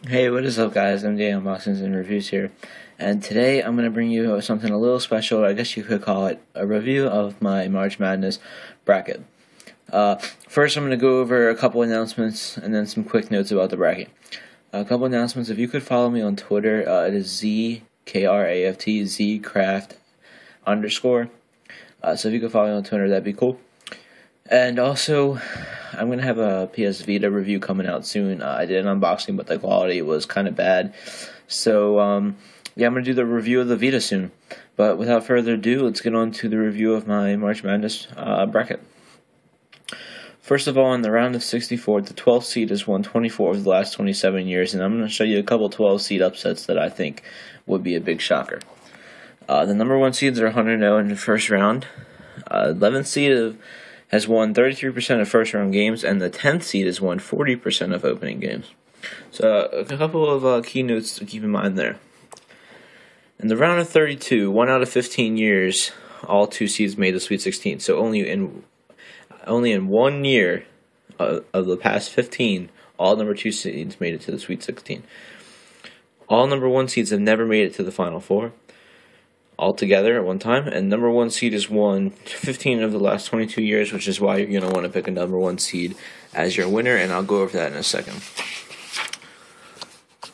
Hey, what is up, guys? MD Unboxings and Reviews here, and today I'm going to bring you something a little special. I guess you could call it a review of my March Madness bracket. First, I'm going to go over a couple announcements and then some quick notes about the bracket. A couple announcements. If you could follow me on Twitter, it is ZKRAFT, ZCraft _. So if you could follow me on Twitter, that'd be cool. And also, I'm going to have a PS Vita review coming out soon. I did an unboxing, but the quality was kind of bad. So, yeah, I'm going to do the review of the Vita soon. But without further ado, let's get on to the review of my March Madness bracket. First of all, in the round of 64, the 12th seed has won 24 of the last 27 years, and I'm going to show you a couple 12 seed upsets that I think would be a big shocker. The number 1 seeds are 100-0 in the first round. 11th seed has won 33% of first-round games, and the 10th seed has won 40% of opening games. So a couple of key notes to keep in mind there. In the round of 32, 1 out of 15 years, all 2 seeds made the Sweet 16. So only in 1 year of the past 15, all number 2 seeds made it to the Sweet 16. All number 1 seeds have never made it to the Final Four altogether at one time, and number 1 seed has won 15 of the last 22 years, which is why you're going to want to pick a number 1 seed as your winner, and I'll go over that in a second.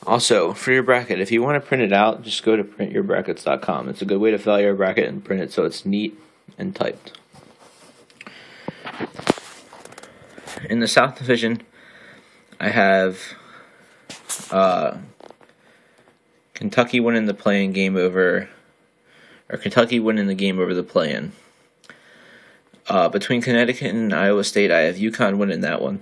Also, for your bracket, if you want to print it out, just go to printyourbrackets.com. It's a good way to fill out your bracket and print it so it's neat and typed. In the South Division, I have Kentucky winning the play-in game over... Kentucky winning the game over the play-in. Between Connecticut and Iowa State, I have UConn winning that one.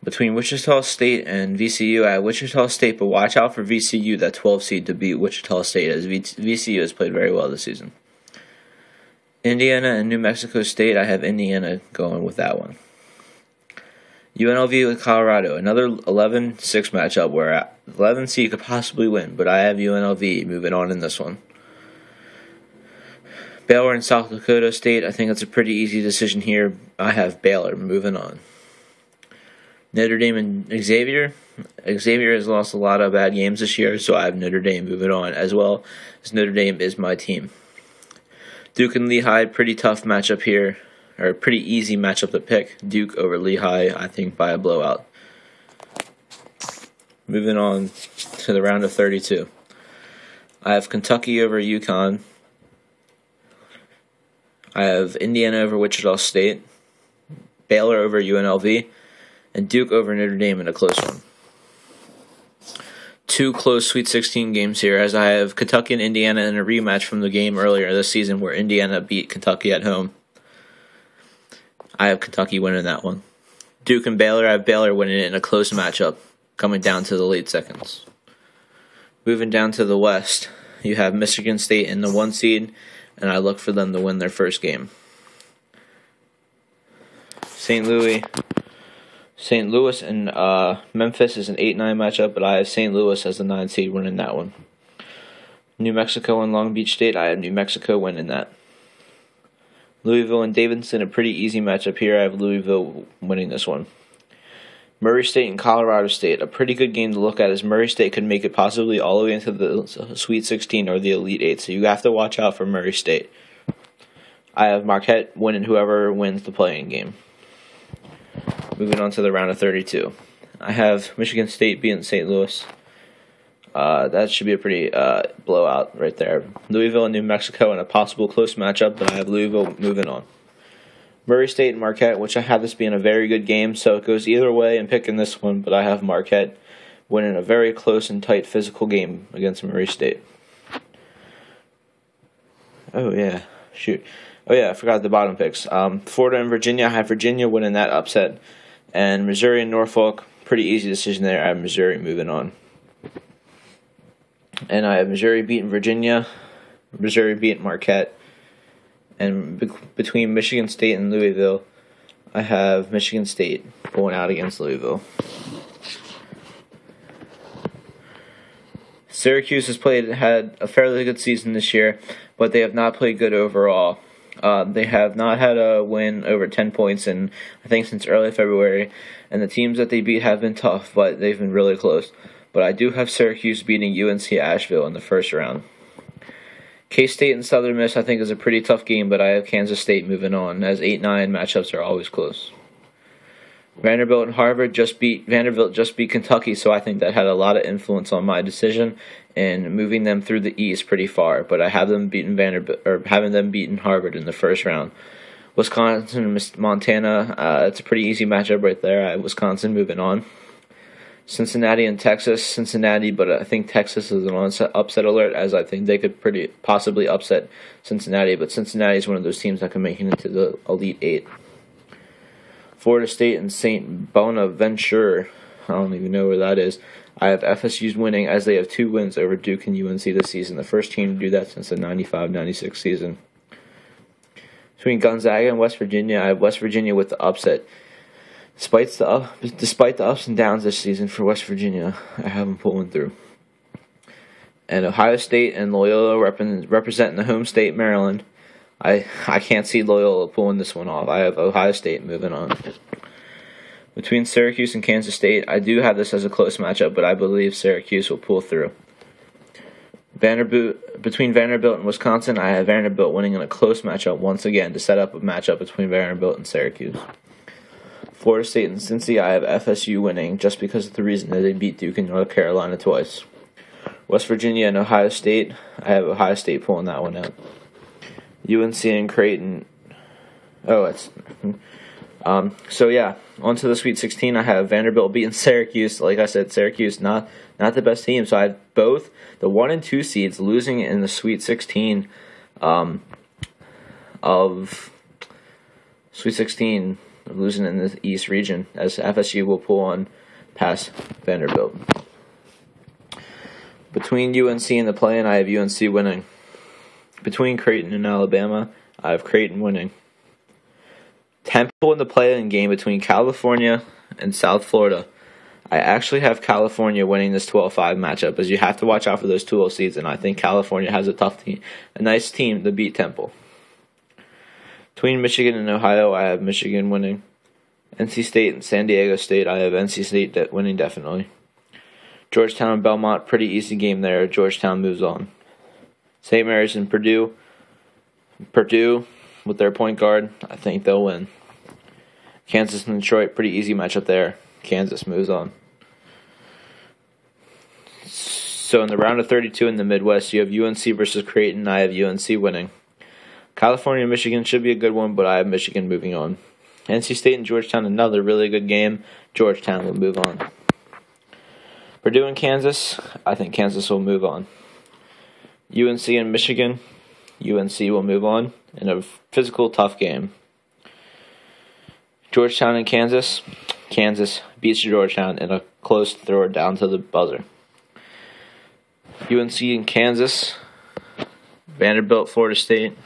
Between Wichita State and VCU, I have Wichita State, but watch out for VCU, that 12 seed, to beat Wichita State, as VCU has played very well this season. Indiana and New Mexico State, I have Indiana going with that one. UNLV with Colorado, another 11-6 matchup where 11 seed could possibly win, but I have UNLV moving on in this one. Baylor and South Dakota State, I think it's a pretty easy decision here. I have Baylor moving on. Notre Dame and Xavier. Xavier has lost a lot of bad games this year, so I have Notre Dame moving on, as well as Notre Dame is my team. Duke and Lehigh, pretty tough matchup here, or pretty easy matchup to pick. Duke over Lehigh, I think, by a blowout. Moving on to the round of 32. I have Kentucky over UConn. I have Indiana over Wichita State, Baylor over UNLV, and Duke over Notre Dame in a close one. 2 close Sweet 16 games here, as I have Kentucky and Indiana in a rematch from the game earlier this season where Indiana beat Kentucky at home. I have Kentucky winning that one. Duke and Baylor, I have Baylor winning it in a close matchup, coming down to the late seconds. Moving down to the West, you have Michigan State in the 1 seed, and I look for them to win their first game. St. Louis and Memphis is an 8-9 matchup, but I have St. Louis as the 9 seed winning that one. New Mexico and Long Beach State, I have New Mexico winning that. Louisville and Davidson, a pretty easy matchup here. I have Louisville winning this one. Murray State and Colorado State, a pretty good game to look at, as Murray State could make it possibly all the way into the Sweet 16 or the Elite 8, so you have to watch out for Murray State. I have Marquette winning whoever wins the play-in game. Moving on to the round of 32. I have Michigan State beating St. Louis. That should be a pretty blowout right there. Louisville and New Mexico in a possible close matchup, but I have Louisville moving on. Murray State and Marquette, which I have this being a very good game, so it goes either way in picking this one, but I have Marquette winning a very close and tight physical game against Murray State. Oh, yeah. Shoot. Oh, yeah, I forgot the bottom picks. Florida and Virginia, I have Virginia winning that upset. And Missouri and Norfolk, pretty easy decision there. I have Missouri moving on. And I have Missouri beating Virginia, Missouri beating Marquette. And between Michigan State and Louisville, I have Michigan State going out against Louisville. Syracuse had a fairly good season this year, but they have not played good overall. They have not had a win over 10 points in, I think, since early February, and the teams that they beat have been tough, but they've been really close. but I do have Syracuse beating UNC Asheville in the first round. K-State and Southern Miss I think is a pretty tough game, but I have Kansas State moving on, as 8-9 matchups are always close. Vanderbilt and Harvard Vanderbilt just beat Kentucky, so I think that had a lot of influence on my decision and moving them through the East pretty far. But I have them beating having them beaten Harvard in the first round. Wisconsin and Montana, it's a pretty easy matchup right there. I have Wisconsin moving on. Cincinnati and Texas, Cincinnati, but I think Texas is an upset alert, as I think they could pretty possibly upset Cincinnati. But Cincinnati is one of those teams that can make it into the Elite Eight. Florida State and St. Bonaventure, I don't even know where that is. I have FSU's winning, as they have 2 wins over Duke and UNC this season. The first team to do that since the 95-96 season. Between Gonzaga and West Virginia, I have West Virginia with the upset. Despite the ups and downs this season for West Virginia, I have them pulling through. And Ohio State and Loyola representing the home state, Maryland. I can't see Loyola pulling this one off. I have Ohio State moving on. Between Syracuse and Kansas State, I do have this as a close matchup, but I believe Syracuse will pull through. Between Vanderbilt and Wisconsin, I have Vanderbilt winning in a close matchup once again to set up a matchup between Vanderbilt and Syracuse. Florida State and Cincy, I have FSU winning just because of the reason that they beat Duke and North Carolina twice. West Virginia and Ohio State, I have Ohio State pulling that one out. UNC and Creighton. So yeah, on to the Sweet 16. I have Vanderbilt beating Syracuse. Like I said, Syracuse not the best team. So I have both the 1 and 2 seeds losing in the Sweet 16 losing in the East region, as FSU will pull on past Vanderbilt. Between UNC and the play-in, I have UNC winning. Between Creighton and Alabama, I have Creighton winning. Temple in the play-in game between California and South Florida. I actually have California winning this 12-5 matchup, as you have to watch out for those 2-0 seeds, and I think California has a tough team, a nice team to beat Temple. Between Michigan and Ohio, I have Michigan winning. NC State and San Diego State, I have NC State winning definitely. Georgetown and Belmont, pretty easy game there. Georgetown moves on. St. Mary's and Purdue. Purdue, with their point guard, I think they'll win. Kansas and Detroit, pretty easy matchup there. Kansas moves on. So in the round of 32 in the Midwest, you have UNC versus Creighton. I have UNC winning. California and Michigan should be a good one, but I have Michigan moving on. NC State and Georgetown, another really good game. Georgetown will move on. Purdue and Kansas, I think Kansas will move on. UNC and Michigan, UNC will move on in a physical, tough game. Georgetown and Kansas, Kansas beats Georgetown in a close throw down to the buzzer. UNC and Kansas, Vanderbilt, Florida State,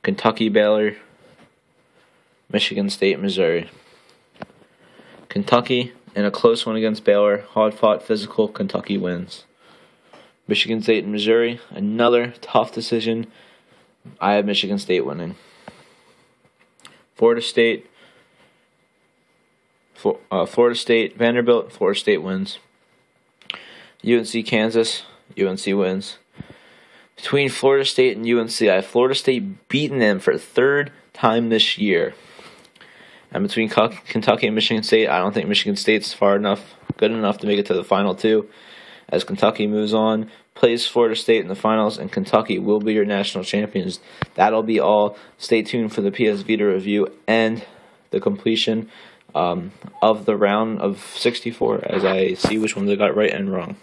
Kentucky, Baylor, Michigan State, Missouri. Kentucky in a close one against Baylor, hard-fought, physical, Kentucky wins. Michigan State and Missouri, another tough decision. I have Michigan State winning. Florida State, Vanderbilt, Florida State wins. UNC, Kansas, UNC wins. Between Florida State and UNC, I have Florida State beating them for the 3rd time this year. And between Kentucky and Michigan State, I don't think Michigan State's good enough to make it to the Final 2. As Kentucky moves on, plays Florida State in the finals, and Kentucky will be your national champions. That'll be all. Stay tuned for the PS Vita review and the completion of the round of 64, as I see which ones I got right and wrong.